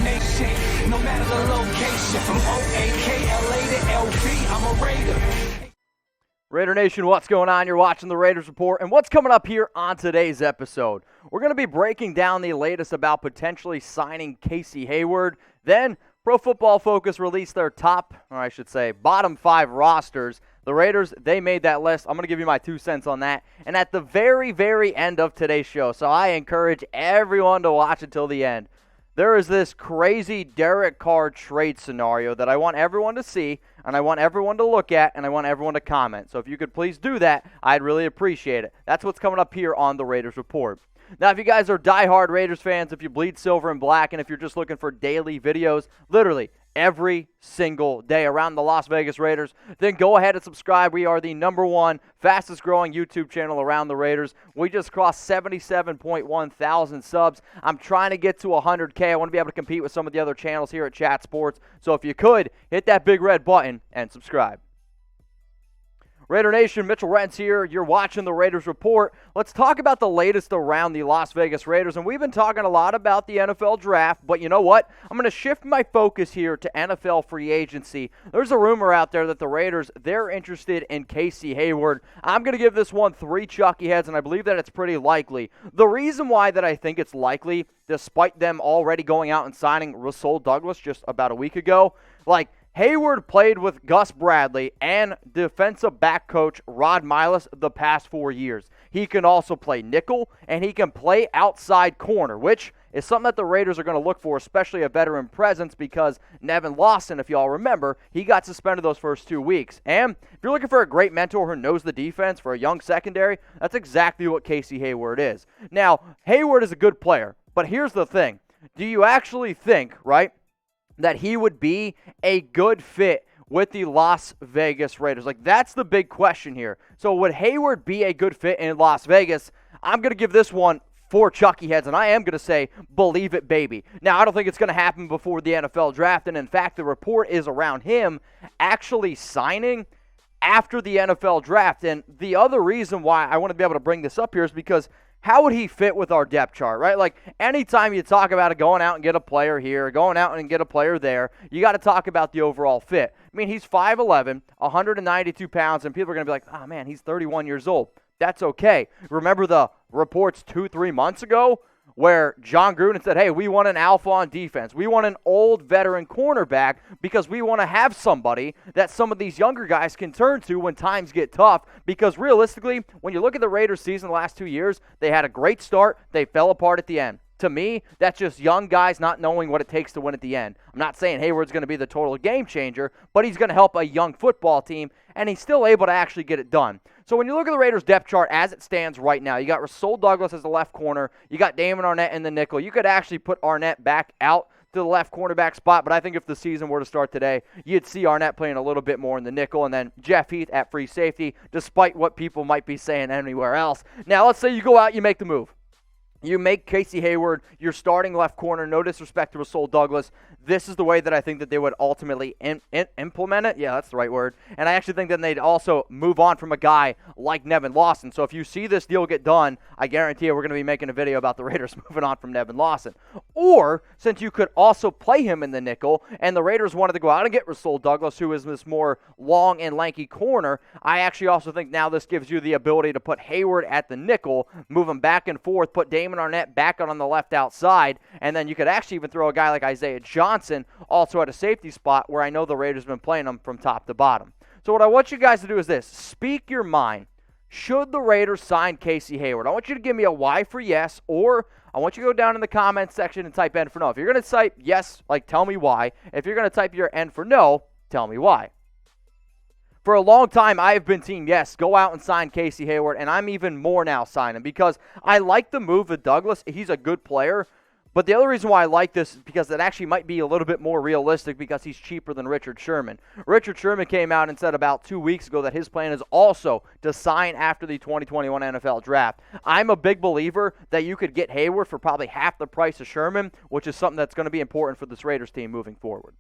Nation, no matter the location, from OAK, LA to LV, I'm a Raider. Raider Nation, what's going on? You're watching the Raiders Report, and what's coming up here on today's episode? We're going to be breaking down the latest about potentially signing Casey Hayward. Then, Pro Football Focus released their bottom 5 rosters. The Raiders, they made that list. I'm going to give you my 2 cents on that. And at the very, very end of today's show, so I encourage everyone to watch until the end, there is this crazy Derek Carr trade scenario that I want everyone to see, and I want everyone to look at, and I want everyone to comment. So if you could please do that, I'd really appreciate it. That's what's coming up here on the Raiders Report. Now, if you guys are diehard Raiders fans, if you bleed silver and black, and if you're just looking for daily videos, literally every single day around the Las Vegas Raiders, then go ahead and subscribe. We are the #1 fastest growing YouTube channel around the Raiders. We just crossed 77.1 thousand subs. I'm trying to get to 100K. I want to be able to compete with some of the other channels here at Chat Sports. So if you could, hit that big red button and subscribe. Raider Nation, Mitchell Renz here. You're watching the Raiders Report. Let's talk about the latest around the Las Vegas Raiders. And we've been talking a lot about the NFL draft, but you know what? I'm going to shift my focus here to NFL free agency. There's a rumor out there that the Raiders, they're interested in Casey Hayward. I'm going to give this one 3 chalky heads, and I believe that it's pretty likely. The reason why that I think it's likely, despite them already going out and signing Rasul Douglas just about a week ago, Hayward played with Gus Bradley and defensive back coach Rob Millus the past 4 years. He can also play nickel, and he can play outside corner, which is something that the Raiders are going to look for, especially a veteran presence, because Nevin Lawson, if you all remember, he got suspended those first 2 weeks. And if you're looking for a great mentor who knows the defense for a young secondary, that's exactly what Casey Hayward is. Now, Hayward is a good player, but here's the thing. Do you actually think, right, that he would be a good fit with the Las Vegas Raiders? That's the big question here. So would Hayward be a good fit in Las Vegas? I'm going to give this one 4 chalky heads, and I am going to say, believe it, baby. Now, I don't think it's going to happen before the NFL draft, and in fact, the report is around him actually signing after the NFL draft. And the other reason why I want to be able to bring this up here is because how would he fit with our depth chart, right? Anytime you talk about going out and get a player here, going out and get a player there, you got to talk about the overall fit. I mean, he's 5'11", 192 pounds, and people are going to be like, oh, man, he's 31 years old. That's okay. Remember the reports 2-3 months ago where John Gruden said, hey, we want an alpha on defense. We want an old veteran cornerback because we want to have somebody that some of these younger guys can turn to when times get tough, because realistically, when you look at the Raiders season the last 2 years, they had a great start. They fell apart at the end. To me, that's just young guys not knowing what it takes to win at the end. I'm not saying Hayward's going to be the total game changer, but he's going to help a young football team, and he's still able to actually get it done. So when you look at the Raiders' depth chart as it stands right now, you got Rasul Douglas as the left corner. You got Damon Arnett in the nickel. You could actually put Arnett back out to the left cornerback spot, but I think if the season were to start today, you'd see Arnett playing a little bit more in the nickel, and then Jeff Heath at free safety, despite what people might be saying anywhere else. Now, let's say you go out, you make the move. You make Casey Hayward your starting left corner. No disrespect to Rasul Douglas. This is the way that I think that they would ultimately implement it. Yeah, that's the right word. And I actually think that they'd also move on from a guy like Nevin Lawson. So if you see this deal get done, I guarantee you we're going to be making a video about the Raiders moving on from Nevin Lawson. Or, since you could also play him in the nickel, and the Raiders wanted to go out and get Rasul Douglas, who is this more long and lanky corner, I actually also think now this gives you the ability to put Hayward at the nickel, move him back and forth, put Damon Arnett back on the left outside, and then you could actually even throw a guy like Isaiah Johnson also at a safety spot where I know the Raiders have been playing him from top to bottom. So what I want you guys to do is this. Speak your mind. Should the Raiders sign Casey Hayward? I want you to give me a Y for yes, or I want you to go down in the comments section and type N for no. If you're going to type yes, tell me why. If you're going to type your N for no, tell me why. For a long time, I have been team yes, go out and sign Casey Hayward, and I'm even more now signing because I like the move with Douglas. He's a good player, but the other reason why I like this is because it actually might be a little bit more realistic because he's cheaper than Richard Sherman. Richard Sherman came out and said about 2 weeks ago that his plan is also to sign after the 2021 NFL Draft. I'm a big believer that you could get Hayward for probably half the price of Sherman, which is something that's going to be important for this Raiders team moving forward.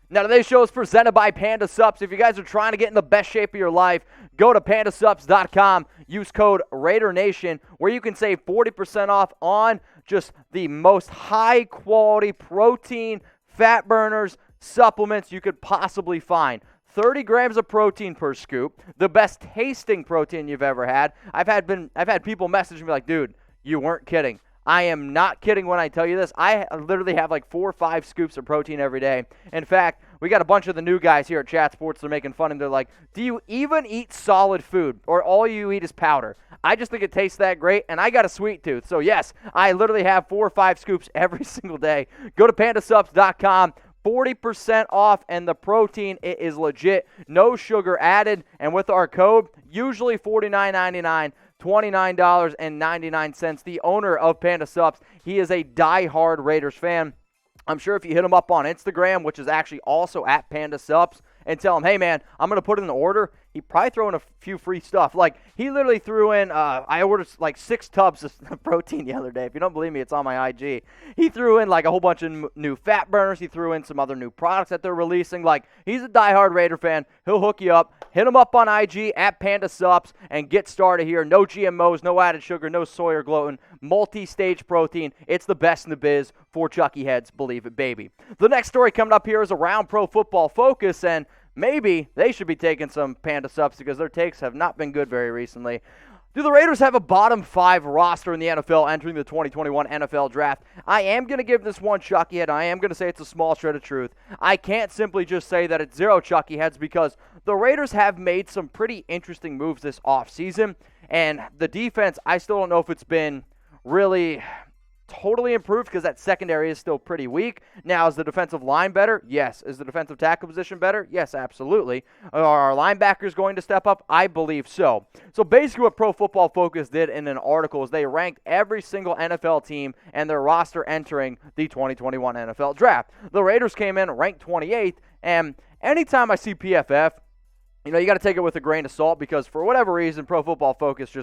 Now, today's show is presented by Panda Sups. If you guys are trying to get in the best shape of your life, go to pandasups.com. Use code RaiderNation, where you can save 40% off on just the most high-quality protein, fat burners, supplements you could possibly find. 30 grams of protein per scoop, the best tasting protein you've ever had. I've had people message me like, dude, you weren't kidding. I am not kidding when I tell you this. I literally have like 4 or 5 scoops of protein every day. In fact, we got a bunch of the new guys here at Chat Sports. They're making fun of them. They're like, do you even eat solid food or all you eat is powder? I just think it tastes that great, and I got a sweet tooth. So, yes, I literally have 4 or 5 scoops every single day. Go to pandasupps.com. 40% off, and the protein, it is legit. No sugar added, and with our code, usually $49.99, $29.99. The owner of Panda Supps, he is a die-hard Raiders fan. I'm sure if you hit him up on Instagram, which is actually also at Panda Supps, and tell him, hey, man, I'm going to put in an order, he'd probably throw in a few free stuff. Like, he literally threw in, I ordered like 6 tubs of protein the other day. If you don't believe me, it's on my IG. He threw in like a whole bunch of new fat burners. He threw in some other new products that they're releasing. Like, he's a diehard Raider fan. He'll hook you up. Hit him up on IG at Panda Supps and get started here. No GMOs, no added sugar, no soy or gluten. Multi-stage protein. It's the best in the biz for Chucky heads. Believe it, baby. The next story coming up here is around Pro Football Focus, and maybe they should be taking some Panda Supps because their takes have not been good very recently. Do the Raiders have a bottom 5 roster in the NFL entering the 2021 NFL Draft? I am going to give this one Chucky head. I am going to say it's a small shred of truth. I can't simply just say that it's 0 Chucky heads because the Raiders have made some pretty interesting moves this offseason, and the defense, I still don't know if it's been really totally improved because that secondary is still pretty weak. Now, is the defensive line better? Yes. Is the defensive tackle position better? Yes, absolutely. Are our linebackers going to step up? I believe so. So basically what Pro Football Focus did in an article is they ranked every single NFL team and their roster entering the 2021 NFL Draft. The Raiders came in ranked 28th, and anytime I see PFF, you got to take it with a grain of salt because for whatever reason, Pro Football Focus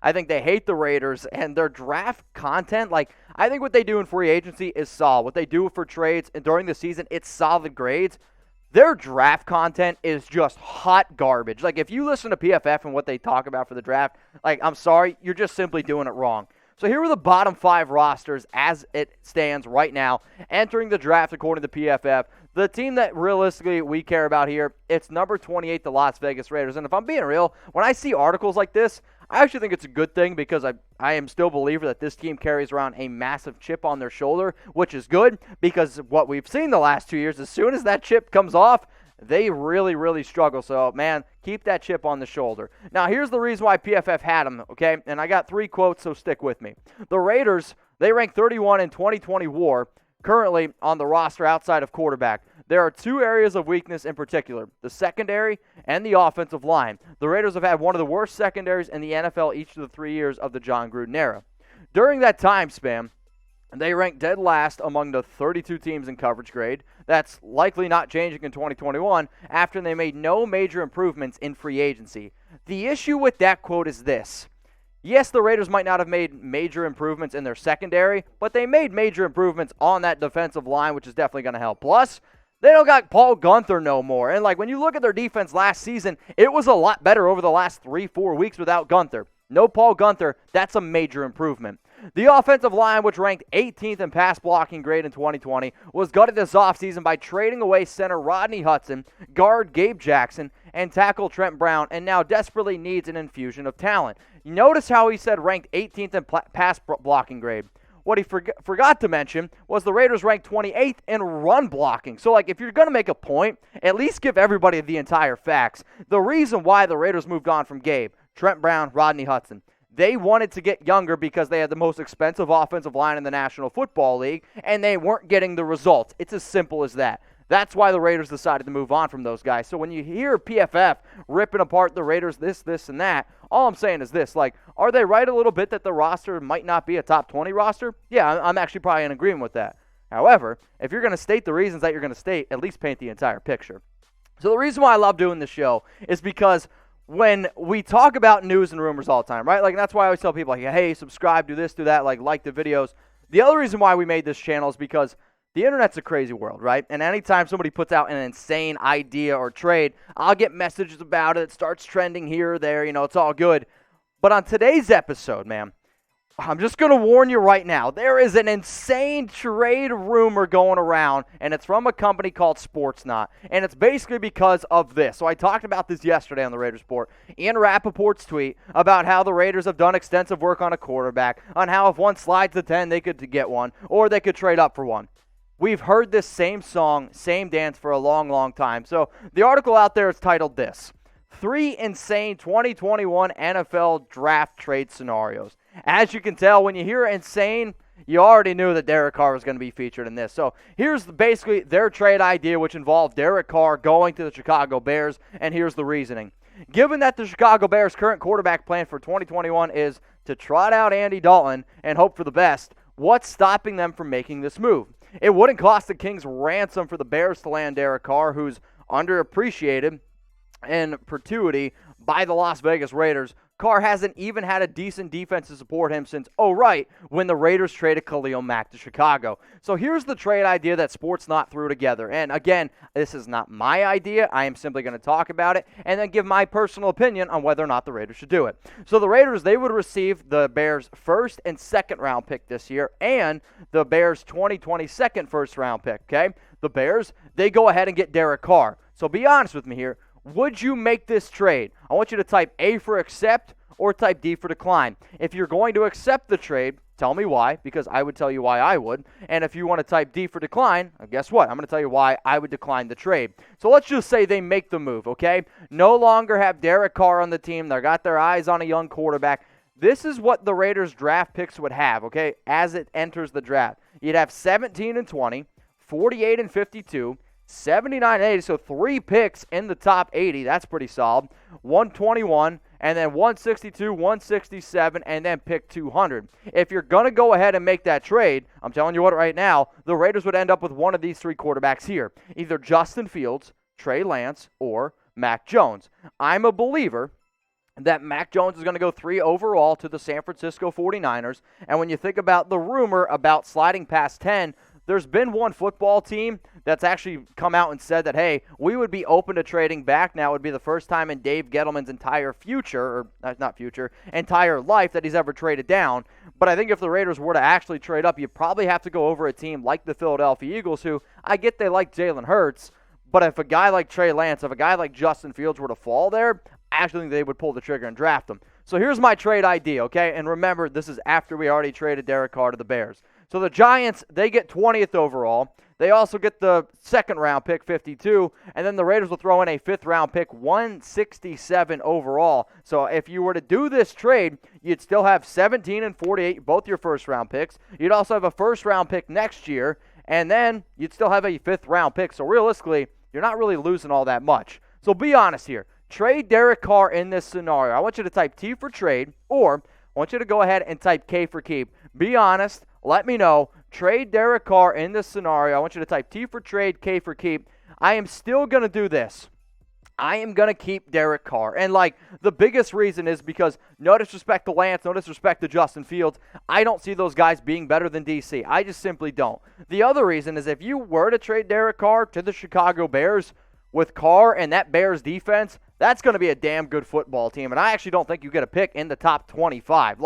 I think they hate the Raiders and their draft content. Like, I think what they do in free agency is solid. What they do for trades and during the season, it's solid grades. Their draft content is just hot garbage. Like, if you listen to PFF and what they talk about for the draft, like, I'm sorry, you're just simply doing it wrong. So here are the bottom 5 rosters as it stands right now, entering the draft according to PFF. The team that realistically we care about here, it's number 28, the Las Vegas Raiders. And if I'm being real, when I see articles like this, I actually think it's a good thing because I am still a believer that this team carries around a massive chip on their shoulder, which is good because what we've seen the last 2 years, as soon as that chip comes off, they really, really struggle. So, man, keep that chip on the shoulder. Now, here's the reason why PFF had them, okay? And I got 3 quotes, so stick with me. The Raiders, they rank 31 in 2020 WAR, currently on the roster outside of quarterback. There are 2 areas of weakness in particular, the secondary and the offensive line. The Raiders have had one of the worst secondaries in the NFL each of the 3 years of the John Gruden era. During that time span, they ranked dead last among the 32 teams in coverage grade. That's likely not changing in 2021 after they made no major improvements in free agency. The issue with that quote is this. Yes, the Raiders might not have made major improvements in their secondary, but they made major improvements on that defensive line, which is definitely going to help. Plus, they don't got Paul Guenther no more. And, like, when you look at their defense last season, it was a lot better over the last 3-4 weeks without Guenther. No Paul Guenther, that's a major improvement. The offensive line, which ranked 18th in pass blocking grade in 2020, was gutted this offseason by trading away center Rodney Hudson, guard Gabe Jackson, and tackle Trent Brown, and now desperately needs an infusion of talent. Notice how he said ranked 18th in pass blocking grade. What he forgot to mention was the Raiders ranked 28th in run blocking. So, like, if you're going to make a point, at least give everybody the entire facts. The reason why the Raiders moved on from Gabe, Trent Brown, Rodney Hudson, they wanted to get younger because they had the most expensive offensive line in the National Football League, and they weren't getting the results. It's as simple as that. That's why the Raiders decided to move on from those guys. So when you hear PFF ripping apart the Raiders this, and that, all I'm saying is this. Like, are they right a little bit that the roster might not be a top 20 roster? Yeah, I'm actually probably in agreement with that. However, if you're going to state the reasons that you're going to state, at least paint the entire picture. So the reason why I love doing this show is because when we talk about news and rumors all the time, right? Like, that's why I always tell people, like, hey, subscribe, do this, do that, like the videos. The other reason why we made this channel is because the internet's a crazy world, right? And anytime somebody puts out an insane idea or trade, I'll get messages about it. It starts trending here or there. It's all good. But on today's episode, man, I'm just going to warn you right now. There is an insane trade rumor going around, and it's from a company called SportsNaut, and it's basically because of this. So I talked about this yesterday on the Raiders Report. Ian Rappaport's tweet about how the Raiders have done extensive work on a quarterback, on how if one slides to 10, they could get one, or they could trade up for one. We've heard this same song, same dance for a long, long time. So the article out there is titled this: 3 insane 2021 NFL draft trade scenarios. As you can tell, when you hear insane, you already knew that Derek Carr was going to be featured in this. So here's basically their trade idea, which involved Derek Carr going to the Chicago Bears, and here's the reasoning. Given that the Chicago Bears' current quarterback plan for 2021 is to trot out Andy Dalton and hope for the best, what's stopping them from making this move? It wouldn't cost the Kings ransom for the Bears to land Derek Carr, who's underappreciated in perpetuity by the Las Vegas Raiders. Carr hasn't even had a decent defense to support him since, when the Raiders traded Khalil Mack to Chicago. So here's the trade idea that SportsNaut threw together. And again, this is not my idea. I am simply going to talk about it and then give my personal opinion on whether or not the Raiders should do it. So the Raiders, they would receive the Bears' first and second round pick this year and the Bears' 2022 first round pick, okay? The Bears, they go ahead and get Derek Carr. So be honest with me here. Would you make this trade? I want you to type A for accept or type D for decline. If you're going to accept the trade, tell me why, because I would tell you why I would. And if you want to type D for decline, guess what? I'm going to tell you why I would decline the trade. So let's just say they make the move, okay? No longer have Derek Carr on the team. They got their eyes on a young quarterback. This is what the Raiders draft picks would have, okay, as it enters the draft. You'd have 17 and 20, 48 and 52, 79 and 80, so 3 picks in the top 80. That's pretty solid. 121, and then 162, 167, and then pick 200. If you're going to go ahead and make that trade, I'm telling you what right now, the Raiders would end up with one of these 3 quarterbacks here. Either Justin Fields, Trey Lance, or Mac Jones. I'm a believer that Mac Jones is going to go 3 overall to the San Francisco 49ers. And when you think about the rumor about sliding past 10, there's been one football team that's actually come out and said that, hey, we would be open to trading back. Now it would be the first time in Dave Gettleman's entire entire life that he's ever traded down. But I think if the Raiders were to actually trade up, you probably have to go over a team like the Philadelphia Eagles, who I get they like Jalen Hurts, but if a guy like Trey Lance, if a guy like Justin Fields were to fall there, I actually think they would pull the trigger and draft him. So here's my trade idea, okay? And remember, this is after we already traded Derek Carr to the Bears. So the Giants, they get 20th overall. They also get the second round pick, 52, and then the Raiders will throw in a 5th round pick, 167 overall. So if you were to do this trade, you'd still have 17 and 48, both your first round picks. You'd also have a first round pick next year, and then you'd still have a 5th round pick. So realistically, you're not really losing all that much. So be honest here. Trade Derek Carr in this scenario. I want you to type T for trade, or I want you to go ahead and type K for keep. Be honest. Let me know. Trade Derek Carr in this scenario. I want you to type T for trade, K for keep. I am still going to do this. I am going to keep Derek Carr. And, the biggest reason is because no disrespect to Lance, no disrespect to Justin Fields, I don't see those guys being better than DC. I just simply don't. The other reason is if you were to trade Derek Carr to the Chicago Bears, with Carr and that Bears defense, that's going to be a damn good football team. And I actually don't think you get a pick in the top 25.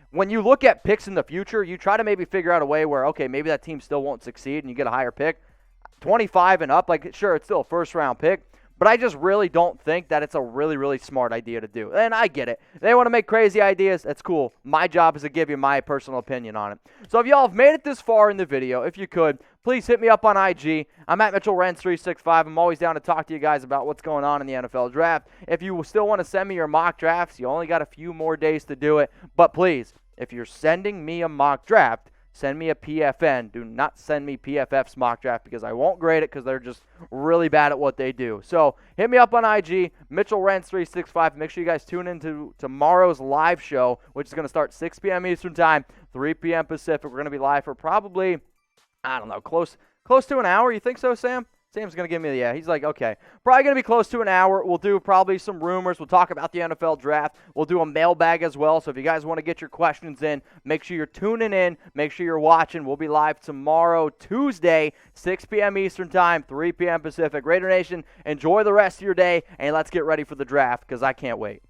When you look at picks in the future, you try to maybe figure out a way where, okay, maybe that team still won't succeed and you get a higher pick. 25 and up, sure, it's still a first-round pick, but I just really don't think that it's a really, really smart idea to do. And I get it. They want to make crazy ideas. That's cool. My job is to give you my personal opinion on it. So if y'all have made it this far in the video, if you could, please hit me up on IG. I'm at Mitchell Renz 365. I'm always down to talk to you guys about what's going on in the NFL draft. If you still want to send me your mock drafts, you only got a few more days to do it. But please, if you're sending me a mock draft, send me a PFN. Do not send me PFF's mock draft because I won't grade it because they're just really bad at what they do. So hit me up on IG, Mitchell Renz 365. Make sure you guys tune into tomorrow's live show, which is going to start 6 p.m. Eastern Time, 3 p.m. Pacific. We're going to be live for probably, I don't know, close to an hour. You think so, Sam? Sam's going to give me the yeah. He's like, okay. Probably going to be close to an hour. We'll do probably some rumors. We'll talk about the NFL draft. We'll do a mailbag as well. So if you guys want to get your questions in, make sure you're tuning in. Make sure you're watching. We'll be live tomorrow, Tuesday, 6 p.m. Eastern Time, 3 p.m. Pacific. Raider Nation, enjoy the rest of your day, and let's get ready for the draft because I can't wait.